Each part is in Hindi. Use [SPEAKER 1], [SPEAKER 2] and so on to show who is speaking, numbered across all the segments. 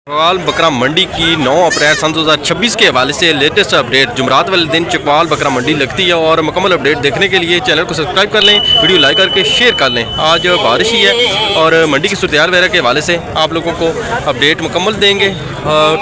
[SPEAKER 1] चकवाल बकरा मंडी की 9 अप्रैल सन 2026 के हवाले से लेटेस्ट अपडेट। जुमरात वाले दिन चकवाल बकरा मंडी लगती है और मुकम्मल अपडेट देखने के लिए चैनल को सब्सक्राइब कर लें, वीडियो लाइक करके शेयर कर लें। आज बारिश ही है और मंडी की सूरत-ए-हाल वगैरह के हवाले से आप लोगों को अपडेट मुकम्मल देंगे।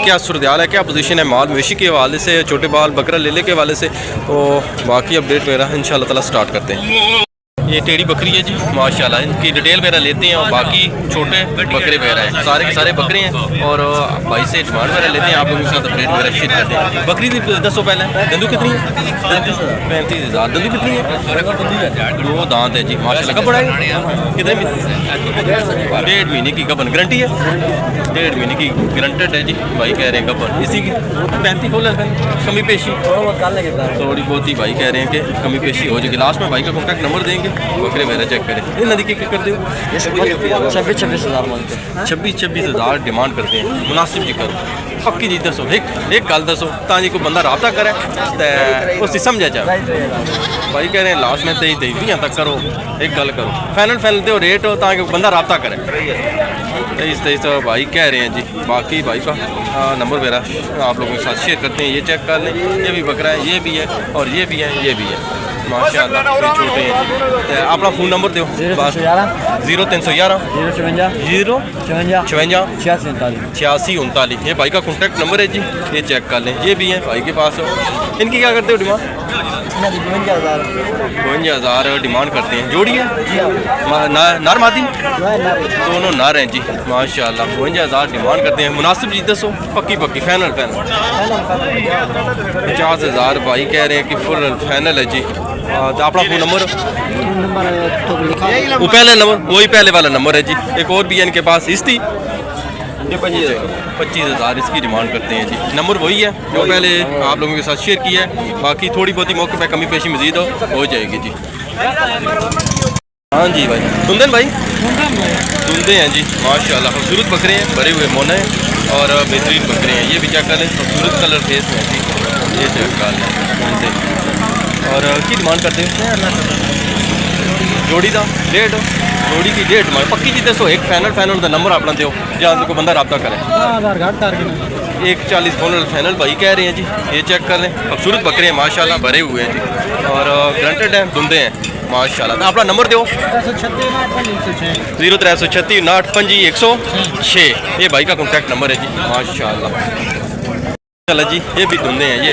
[SPEAKER 1] क्या सूरत-ए-हाल है, क्या पोजीशन है माल मवेशी के हवाले से, छोटे बाल बकरा लेने के हवाले से, तो बाकी अपडेट वगैरह इंशाल्लाह ताला स्टार्ट करते हैं। ये टेढ़ी बकरी है जी, माशाल्लाह। इनकी डिटेल वगैरह लेते हैं और बाकी छोटे बकरे वगैरह हैं, सारे के सारे बकरे हैं और भाई से डिमांड वगैरह लेते हैं। आप लोगों के साथ अपडेट वगैरह शेयर करते हैं। बकरी की 10 पहले दंदू कितनी है? 35,000। दंदू कितनी है? 2 दांत है जी, माशाल्लाह। कब बढ़ाएगा? कितने महीने? 1.5 महीने की गबन गारंटी है, 1.5 महीने की गारंटेड है जी। भाई कह रहे हैं गबन इसी की 35 खोला कमी पेशी थोड़ी बहुत ही भाई कह रहे हैं कि कमी पेशी हो जाएगी। लास्ट में भाई का कॉन्टैक्ट नंबर देंगे, बकरे वगैरह चेक करें। इन नदी के क्या करते हो?
[SPEAKER 2] 26,000 मांगते हैं।
[SPEAKER 1] 26,000 डिमांड करते हैं। मुनासिब जी करो, पक्की जी दसो, एक गल दसो ताकि कोई बंदा रबता करे तो उसकी समझा जाए। भाई कह रहे हैं लास्ट में 23 तक करो, एक गल करो, फाइनल दो रेट हो ताकि बंदा रबता करे। 23 भाई कह रहे हैं जी। बाकी भाई का नंबर वगैरह आप लोगों के साथ शेयर करते हैं। ये चेक कर लें, ये भी बकरा है, ये भी है और ये भी है, ये भी है, माशाल्लाह। छोटे हैं। अपना फ़ोन नंबर दो। 0311 054 8639। ये भाई का कॉन्टैक्ट नंबर है जी, ये चेक कर लें। ये भी है भाई के पास। इनकी क्या करते हो डिमांड? 52,000 डिमांड करते हैं। जोड़ी है नार मादी दोनों नार हैं जी, माशाल्लाह। 52,000 डिमांड करते हैं। मुनासिब जी दसो, पक्की फाइनल 50,000 भाई कह रहे हैं कि फुल फाइनल है जी। तो अपना फ़ोन नंबर वो पहले नंबर वही पहले वाला नंबर है जी। एक और भी है इनके पास इसकी 25,000 इसकी डिमांड करते हैं जी। नंबर वही है जो पहले आप लोगों के साथ शेयर किया है। बाकी थोड़ी बहुत ही मौके पे कमी पेशी मजीद हो जाएगी जी। हाँ जी भाई सुंदन भाई धुंधे हैं जी, माशाल्लाह। खूबसूरत बकरे हैं, भरे हुए मोने और बेहतरीन बकरे हैं। ये भी चेक कर लें, खूबसूरत कलर फेस में जी। ये चेक कर लें और की डिमांड करते हैं जोड़ी का 1.5 जोड़ी की 1.5 पक्की जी दसो। एक फाइनल का नंबर अपना दो जहाँ को बंदा रब्ता करे। 140 फाइनल भाई कह रहे हैं जी। ये चेक कर लें, खूबसूरत बकरे हैं माशाल्लाह, भरे हुए हैं जी और ग्रांटेड हैं, धुंधे हैं माशाल्लाह। तो अपना नंबर दो। 0336 985 106। ये भाई का कॉन्टैक्ट नंबर है जी, माशाल्लाह। चला जी, ये भी धुंधे हैं। ये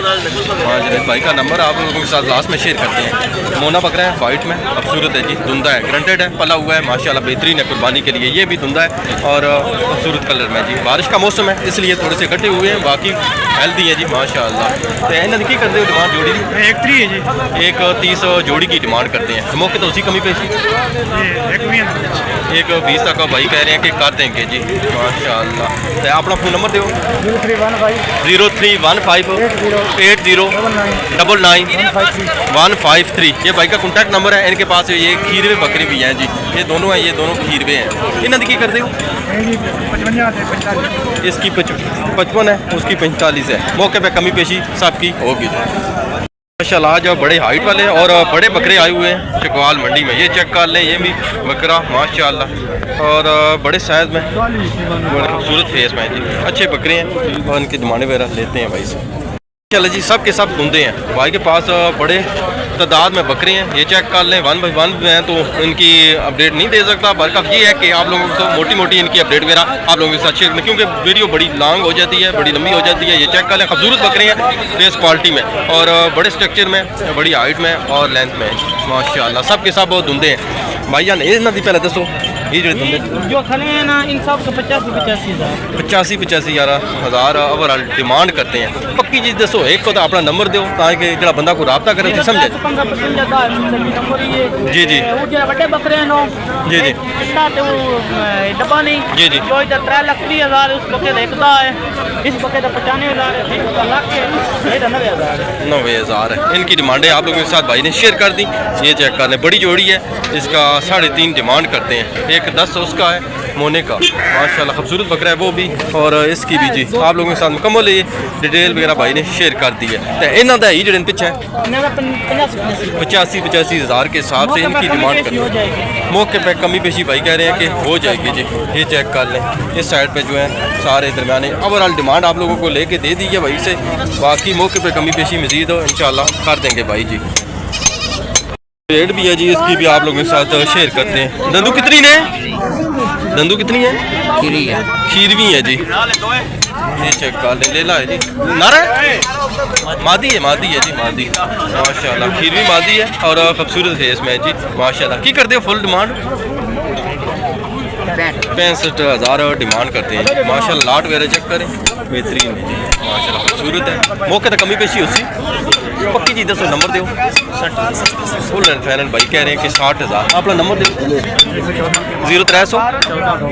[SPEAKER 1] भाई का नंबर आप लोगों के साथ लास्ट में शेयर करते हैं। मोना बकरा है, वाइट में, खूबसूरत है जी, धुंधा है, ग्रंटेड है, पला हुआ है माशाल्लाह, बेहतरीन है कुर्बानी के लिए। ये भी धुंधा है और खूबसूरत कलर में जी। बारिश का मौसम है इसलिए थोड़े से कटे हुए हैं, बाकी हेल्दी है जी माशाल्लाह। तो इन्हें की करते हो डिमांड जोड़ी की? 1.3 है जी। 1.30 जोड़ी की डिमांड करते हैं। मौके तो उसी कमी पेशी 1.20 तक भाई कह रहे हैं कि कर देंगे जी, माशाल्लाह। तो अपना फ़ोन नंबर दो। 0315 80 99 153। ये भाई का कॉन्टैक्ट नंबर है। इनके पास ये खीरवे बकरी भी हैं जी, ये दोनों हैं, ये दोनों खीरवे हैं। इन्हें की करते हो? इसकी 55 है, उसकी 45 है। मौके पे कमी पेशी सबकी होगी माशाल्लाह। आज बड़े हाइट वाले और बड़े बकरे आए हुए हैं चकवाल मंडी में। ये चेक कर लें, ये भी बकरा माशाल्लाह और बड़े साइज़ में, बड़े खूबसूरत फेस में जी, अच्छे बकरे हैं और इनकी डिमांड वगैरह लेते हैं भाई से। चलो जी, सब के सब धुंधे हैं। भाई के पास बड़े तादाद में बकरे हैं। ये चेक कर लें, 1 बाई 1 हैं तो इनकी अपडेट नहीं दे सकता। बरकत ये है कि आप लोगों को मोटी इनकी अपडेट वगैरह आप लोगों के साथ शेयर करें, क्योंकि वीडियो बड़ी लॉन्ग हो जाती है, बड़ी लंबी हो जाती है। ये चेक कर लें, खूबसूरत बकरे हैं फेस क्वालिटी में और बड़े स्ट्रक्चर में, बड़ी हाइट में और लेंथ में माशाल्लाह। सब के सब बहुत धुंधे हैं भाई जान। ये ना पहले दसो, ये जो खड़े हैं ना इन सब को 85,000 ओवरऑल डिमांड करते हैं। पक्की चीज़ दसो, एक को तो अपना नंबर दो ताकि जो बंदा को रब्ता करे समझे। जी जी
[SPEAKER 2] बड़े बकरे हैं
[SPEAKER 1] जी जी
[SPEAKER 2] डब्बा नहीं
[SPEAKER 1] जी जी।
[SPEAKER 2] जो इधर 3,30,000 उस बके देखता है, इस बके का 95,000 है,
[SPEAKER 1] 90,000 है। इनकी डिमांड है, आप लोगों के साथ भाई ने शेयर कर दी। ये चेक कर लें, बड़ी जोड़ी है, इसका 3.5 डिमांड करते हैं। एक एक 10 उसका है मोने का, माशाल्लाह खूबसूरत बकरा है वो भी। और इसकी भी जी आप लोगों के साथ मुकम्मल ये डिटेल वगैरह भाई ने शेयर कर दी है। तो इन्हों का ही जो पिछे 85 हज़ार के हिसाब से इनकी डिमांड कर मौके पे कमी पेशी भाई कह रहे हैं कि हो जाएगी जी। ये चेक कर लें, इस साइड पे जो है सारे दरमियाने ओवरऑल डिमांड आप लोगों को लेके दे दी है भाई से। बाकी मौके पे कमी पेशी मजीद हो इंशाल्लाह कर देंगे भाई जी। रेट भी है जी इसकी भी आप लोगों के साथ शेयर करते हैं। दंदू कितनी ने, दंदू कितनी है? खीरवी है जी। ये चेक कर ले, लेला है जी। नारा मादी है, मादी है जी, मादी माशाल्लाह खीरवी मादी है और खूबसूरत है इसमें जी माशाल्लाह। की करते हो फुल डिमांड? 65,000 डिमांड करते हैं माशाल्लाह। लाट वगैरह चेक करें बेहतरीन है जी माशाल्लाह खूबसूरत है। मौके तक कमी पेशी होती पक्की जी। 10 नंबर दो फुल एंड फाइनल भाई कह रहे हैं कि 60,000। अपना नंबर दो 0300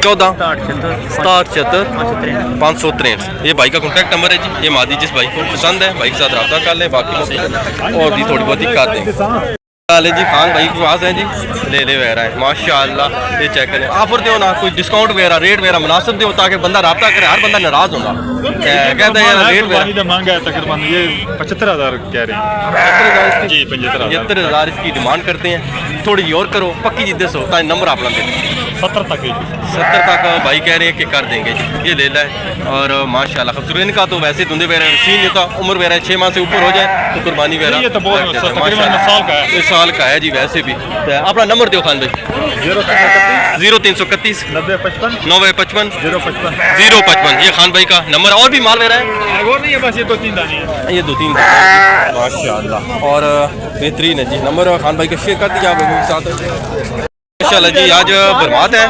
[SPEAKER 1] 14 67 563। ये भाई का कॉन्टैक्ट नंबर है जी। ये मादी जिस भाई को पसंद है भाई के साथ रब्ता कर लें, बाकी और भी थोड़ी बहुत ही कर दें। जी खान भाई के पास है जी, ले वगैरह है माशाल्लाह। ये चेक करें, ऑफर दो ना, कोई डिस्काउंट वगैरह रेट वगैरह मुनासिब दो ताकि बंदा रब्ता करे। हर बंदा नाराज होगा कहता है यार रेट वगैरह
[SPEAKER 3] महंगा है तकरीबन। ये 75,000 कह रहे हैं जी।
[SPEAKER 1] 75,000 इसकी डिमांड करते हैं। थोड़ी और करो पक्की जी 10 ताकि नंबर अपना दे
[SPEAKER 3] 70 तक
[SPEAKER 1] 70 तक भाई कह रहे हैं कि कर देंगे जी। ये ले ला है और माशाल्लाह खूबसूरत। इनका तो वैसे धुंधे वगैरह सीन होता, उम्र वगैरह 6 माह से ऊपर हो जाए तो कुर्बानी वगैरह
[SPEAKER 3] ये तो बहुत तकरीबन
[SPEAKER 1] साल का है जी वैसे भी। अपना नंबर दो खान भाई 0331
[SPEAKER 3] 9055
[SPEAKER 1] 955
[SPEAKER 3] 055
[SPEAKER 1] 055। ये खान भाई का नंबर। और भी माल वगैरह है?
[SPEAKER 3] और नहीं है, बस ये 2-3 दाने हैं।
[SPEAKER 1] ये 2-3 दाने माशाल्लाह और बेहतरीन है जी। नंबर खान भाई का शेयर कर दीजिए आप लोगों के साथ माशाल्लाह जी। आज बरमात है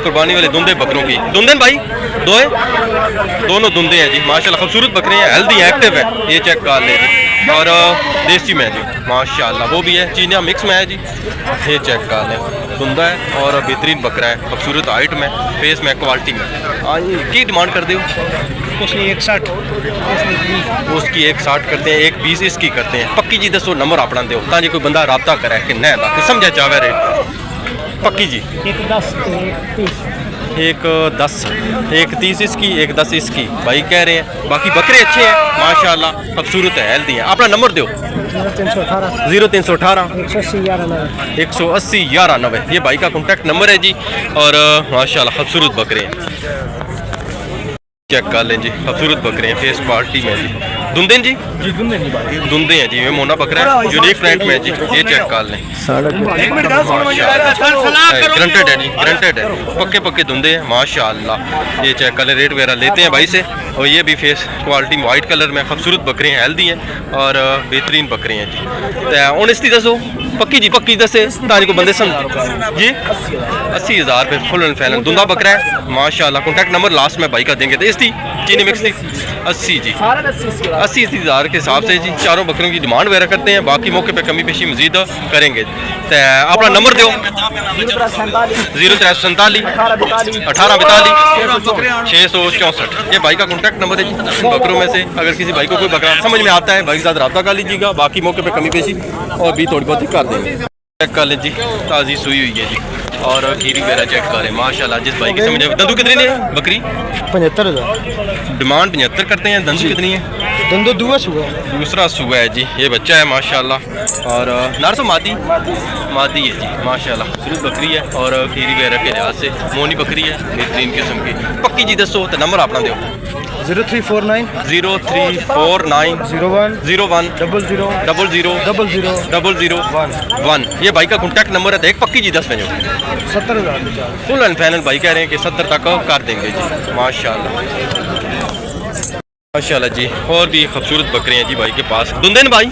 [SPEAKER 1] कुर्बानी वाले धुंधे बकरों की। धुंधन भाई दो है, दोनों धुंधे हैं जी माशाल्लाह खूबसूरत बकरे हैं, हेल्दी एक्टिव है। ये चेक कर ले जी। और देसी में है जी माशाल्लाह, वो भी है चीनिया मिक्स में है जी। ये चेक कर लें, धुंधा है और बेहतरीन बकरा है खूबसूरत हाइट में, फेस में, क्वालिटी में। की डिमांड कर दो
[SPEAKER 2] उसकी 160
[SPEAKER 1] उसकी 160 करते हैं, 120 इसकी करते हैं। पक्की जी 10 नंबर अपना दो ताकि कोई बंदा रब्ता करे कि नहीं बाकी समझा चाहे रेट। पक्की जी 110 130 इसकी 110 इसकी भाई कह रहे हैं। बाकी बकरे अच्छे हैं माशाल्लाह खूबसूरत है, हेल्दी है। अपना नंबर दो 0318 180 1190। ये भाई का कॉन्टैक्ट नंबर है जी और माशाल्लाह खूबसूरत बकरे हैं। चेक कर लें जी खूबसूरत बकरे हैं, फेस क्वालिटी में जी। धुंधे जी धुंधे हैं जी। ये मोना बकरा है यूनिक प्रिंट में जी। ये चेक कर लें, ग्रंटेड है जी, ग्रंटेड है, पक्के पक्के धुंधे हैं माशाल्लाह। ये चेक कर लें, रेट वगैरह लेते हैं भाई से। और ये भी फेस क्वालिटी में वाइट कलर में खूबसूरत बकरे हैं, हेल्दी हैं और बेहतरीन बकरे हैं जी। तो ऑनेस्टली दसो पक्की जी, पक्की दसे तारी को बंदे समझ जी। 80,000 रुपये फुल एंड फाइनल धुंधा बकरा है माशाल्लाह। कॉन्टैक्ट नंबर लास्ट में भाई का देंगे। तो इसकी चीनी मिक्स थी 80 जी, 80,000 के हिसाब से जी। चारों बकरों की डिमांड वगैरह करते हैं, बाकी मौके पे कमी पेशी मजीद करेंगे। तो अपना नंबर दो 0347 1842 664। ये भाई का कॉन्टैक्ट नंबर है जी। बकरों में से अगर किसी भाई को कोई बकरा समझ में आता है भाई के साथ रब्ता कर लीजिएगा, बाकी मौके पे कमी पेशी और भी थोड़ी बहुत ही कर देंगे। चेक कर लें जी, ताज़ी सुई हुई है जी और खीरी वगैरह चेक करें माशाल्लाह। जिस भाई की समझ में। दंदू कितनी है बकरी?
[SPEAKER 2] 75,000
[SPEAKER 1] डिमांड 75 करते हैं। दंदू कितनी है?
[SPEAKER 2] दंदो दूसरा
[SPEAKER 1] सुबह है जी। ये बच्चा है माशाल्लाह और नारसो मादी मादी है जी माशाल्लाह। खूबसूरत बकरी है और खीरी वगैरह के लिहाज से मोनी बकरी है बेहतरीन किस्म की। पक्की जी 10 तो नंबर अपना दो
[SPEAKER 2] 0349
[SPEAKER 1] 01 00 00 1। ये भाई का कॉन्टैक्ट नंबर है। देख पक्की जी 10 में जो
[SPEAKER 2] 70,000
[SPEAKER 1] फुल एंड फाइनल भाई कह रहे हैं कि 70 तक कर देंगे जी माशाल्लाह माशाल्लाह जी। और भी खूबसूरत बकरे हैं जी भाई के पास। धुंधे न भाई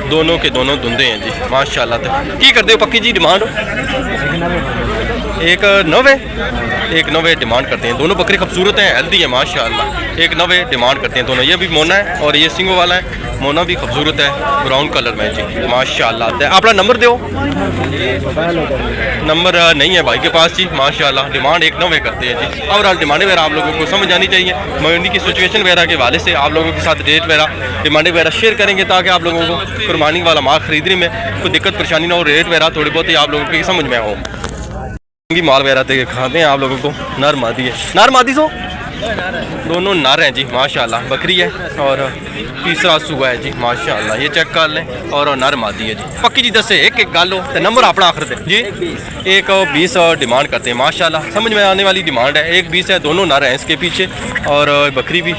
[SPEAKER 1] दोनों के दोनों धुंधे हैं जी माशाल्लाह। तो की करते हो पक्की जी डिमांड? 190 डिमांड करते हैं। दोनों बकरे खूबसूरत हैं, हेल्दी है माशाल्लाह। 190 डिमांड करते हैं दोनों। ये भी मोना है और ये सिंगों वाला है। मोना भी खूबसूरत है, ब्राउन कलर में जी माशाल्लाह। अपना नंबर दो। नंबर नहीं है भाई के पास जी माशाल्लाह। डिमांड 190 करते हैं जी। ओवरऑल डिमांड वगैरह आप लोगों को समझ आनी चाहिए। मंडी की सिचुएशन वगैरह के हवाले से आप लोगों के साथ रेट वगैरह डिमांड वगैरह शेयर करेंगे ताकि आप लोगों को कुर्बानी वाला माल खरीदने में कोई दिक्कत परेशानी ना हो। रेट वगैरह थोड़ी बहुत ही आप लोगों की समझ में हो। माल वगैरह दिखाते हैं आप लोगों को। नर मादी है, नर मादी सो दोनों नर हैं जी माशाल्लाह। बकरी है और तीसरा सूआ है जी माशाल्लाह। ये चेक कर लें और नर मादी है जी। पक्की जी दसे एक एक गल हो तो नंबर अपना आखिर दे जी। 1:20 डिमांड करते हैं माशाल्लाह, समझ में आने वाली डिमांड है। 1:20 है, दोनों नर हैं इसके पीछे और बकरी भी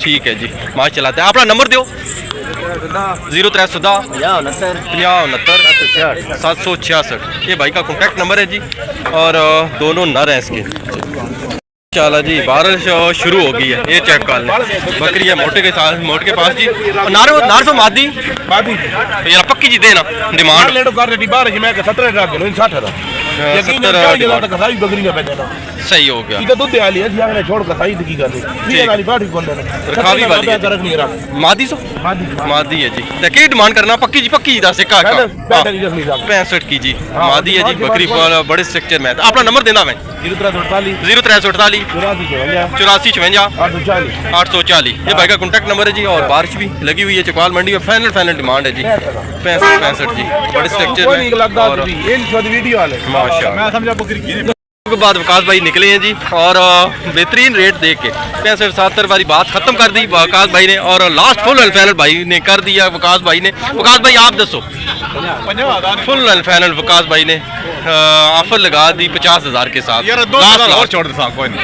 [SPEAKER 1] ठीक है जी माशाल्लाह। अपना नंबर दो 0310 50 766। ये भाई का कॉन्टैक्ट नंबर है जी और दोनों नर हैं इसके माशाल्लाह जी। बारिश शुरू हो गई है, ये चेक कर लें। बकरी है मोटे के साथ, मोटे के पास जी। नार सो मादी यार पक्की जी देना डिमांड
[SPEAKER 3] 70
[SPEAKER 1] सही हो गया। मादी सो मादी है जी। क्या डिमांड करना पक्की जी दस 65 की जी मादी है जी। बकरी बड़े स्ट्रक्चर में। अपना नंबर देना मैं 0348 84 56 840। ये भाई का कॉन्टैक्ट नंबर है जी और बारिश भी लगी हुई है चकवाल मंडी में। फाइनल डिमांड है जी 65 जी बड़े स्ट्रक्चर में माशाल्लाह। के बाद वकास भाई निकले हैं जी और बेहतरीन रेट देख के 65-70 वाली बात खत्म कर दी वकास भाई ने और लास्ट फुल एंड फाइनल भाई ने कर दिया वकास भाई ने। वकास भाई आप दसो फुल एंड फाइनल वकास भाई ने ऑफर लगा दी 50,000 के साथ।
[SPEAKER 3] और छोड़ दे कोई नहीं,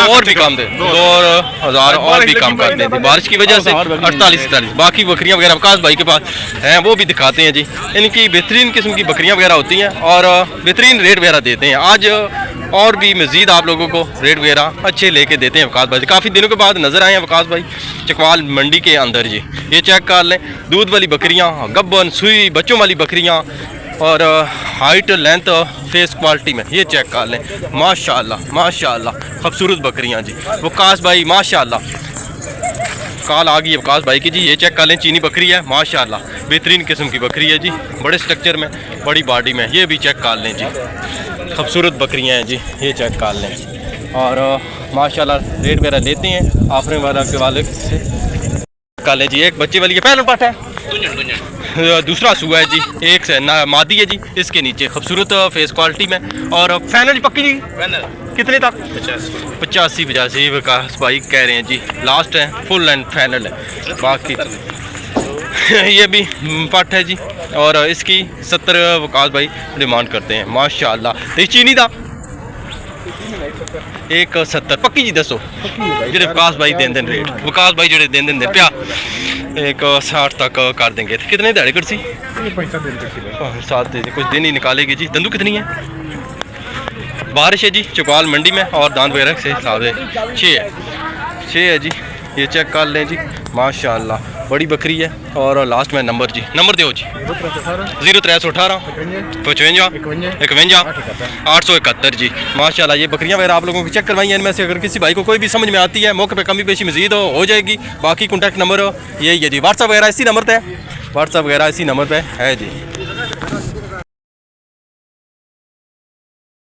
[SPEAKER 1] और भी कम दे 2,000 और भी कम कर देते बारिश की वजह से 48-47। बाकी बकरियां वगैरह वकास भाई के पास हैं वो भी दिखाते हैं जी। इनकी बेहतरीन किस्म की बकरियां वगैरह होती हैं और बेहतरीन रेट वगैरह देते हैं। आज और भी मज़ीद आप लोगों को रेट वगैरह अच्छे लेके देते हैं वकास भाई। काफ़ी दिनों के बाद नज़र आए हैं वकास भाई चकवाल मंडी के अंदर जी। ये चेक कर लें, दूध वाली बकरियाँ, गब्बन सुई बच्चों वाली बकरियाँ और हाइट लेंथ फेस क्वालिटी में। ये चेक कर लें माशाल्लाह खूबसूरत बकरियां जी वकास भाई माशाल्लाह। कॉल आ गई है वकास भाई की जी। ये चेक कर लें, चीनी बकरी है माशाल्लाह, बेहतरीन किस्म की बकरी है जी, बड़े स्ट्रक्चर में, बड़ी बॉडी में। ये भी चेक कर लें जी, खूबसूरत बकरियां हैं जी। ये चेक कर लें और माशाल्लाह रेट वगैरह लेते हैं ऑफरिंग वाला के वाले से। कर लें जी, एक बच्चे वाली है, पहले पाठ है, दूसरा सुआ है जी, एक से मादी है जी इसके नीचे, खूबसूरत फेस क्वालिटी में। और फाइनल पक्की जी कितने तक? 85 विकास भाई कह रहे हैं जी, लास्ट है, फुल एंड फाइनल है। बाकी ये भी पट है जी और इसकी 70 विकास भाई डिमांड करते हैं माशाल्लाह। इस चीनी का 170 पक्की जी दसो जो विकास भाई दिन रेट विकास भाई जो दिन पिया 160 तक कर देंगे। कितने दिहाड़ी कर सी 7 दिन, कुछ दिन ही निकालेगी जी। दंदू कितनी है? बारिश है जी चकवाल मंडी में और दांत वगैरह से हिसाब है 6 है जी। ये चेक कर लें जी माशाल्लाह, बड़ी बकरी है। और लास्ट में नंबर जी, नंबर दो जी 0318 55 51 871 जी माशाल्लाह। ये बकरियां वगैरह आप लोगों को चेक करवाई हैं। इनमें से अगर किसी भाई को कोई भी समझ में आती है, मौके पे कमी पेशी मजीद हो जाएगी। बाकी कॉन्टैक्ट नंबर यही है जी, व्हाट्सअप वगैरह इसी नंबर पे है, व्हाट्सअप वगैरह इसी नंबर पे है जी।